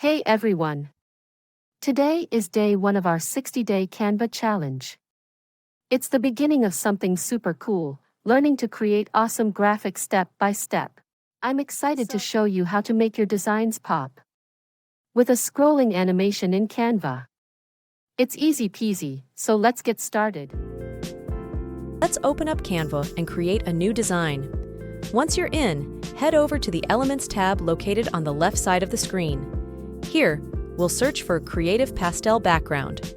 Hey everyone! Today is day 1 of our 60-day Canva challenge. It's the beginning of something super cool, learning to create awesome graphics step by step. I'm excited to show you how to make your designs pop with a scrolling animation in Canva. It's easy peasy, so let's get started. Let's open up Canva and create a new design. Once you're in, head over to the Elements tab located on the left side of the screen. Here, we'll search for Creative Pastel Background.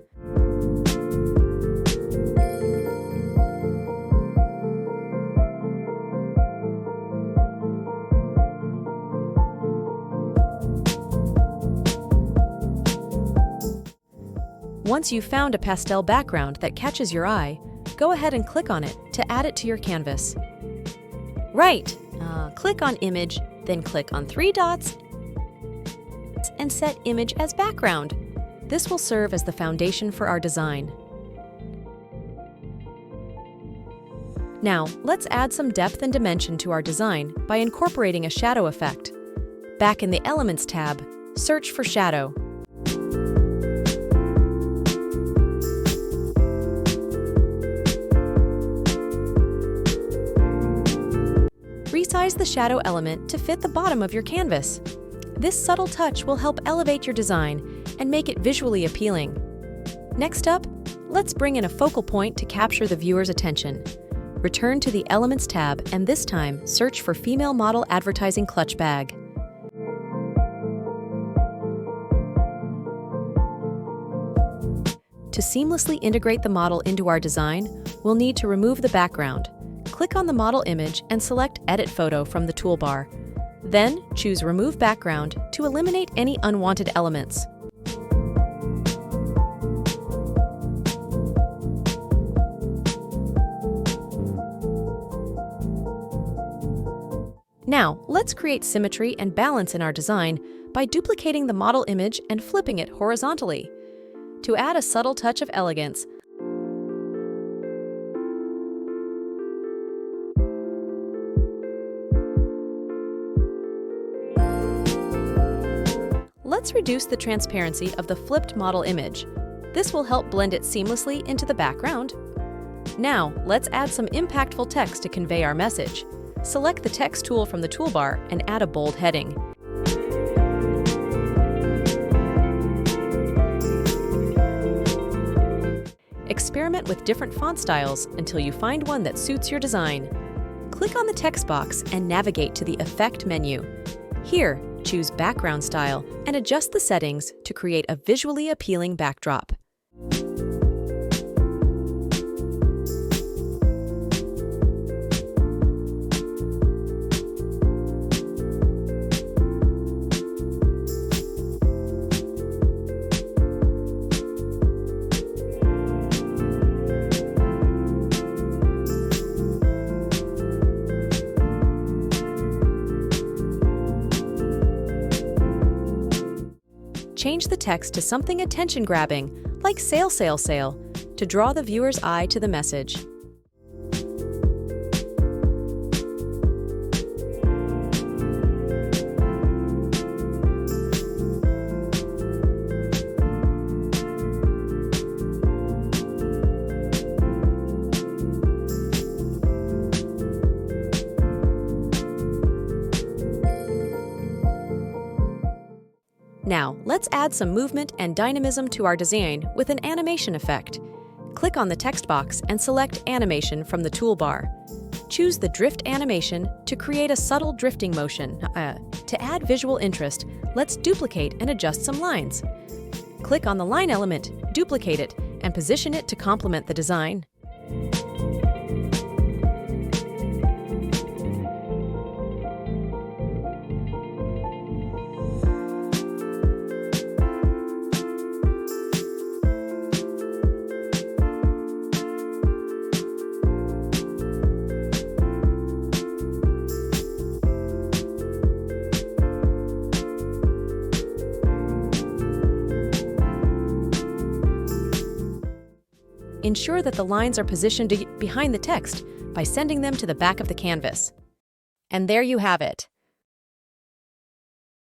Once you've found a pastel background that catches your eye, go ahead and click on it to add it to your canvas. Right, click on Image, then click on 3 dots and set Image as background. This will serve as the foundation for our design. Now, let's add some depth and dimension to our design by incorporating a shadow effect. Back in the Elements tab, search for Shadow. Resize the shadow element to fit the bottom of your canvas. This subtle touch will help elevate your design and make it visually appealing. Next up, let's bring in a focal point to capture the viewer's attention. Return to the Elements tab and this time search for Female Model Advertising Clutch Bag. To seamlessly integrate the model into our design, we'll need to remove the background. Click on the model image and select Edit Photo from the toolbar. Then choose Remove Background to eliminate any unwanted elements. Now, let's create symmetry and balance in our design by duplicating the model image and flipping it horizontally. To add a subtle touch of elegance, let's reduce the transparency of the flipped model image. This will help blend it seamlessly into the background. Now, let's add some impactful text to convey our message. Select the text tool from the toolbar and add a bold heading. Experiment with different font styles until you find one that suits your design. Click on the text box and navigate to the Effect menu. Here, choose Background Style and adjust the settings to create a visually appealing backdrop. Change the text to something attention-grabbing, like "Sale, sale, sale," to draw the viewer's eye to the message. Now, let's add some movement and dynamism to our design with an animation effect. Click on the text box and select Animation from the toolbar. Choose the Drift animation to create a subtle drifting motion. To add visual interest, let's duplicate and adjust some lines. Click on the line element, duplicate it, and position it to complement the design. Ensure that the lines are positioned behind the text by sending them to the back of the canvas. And there you have it.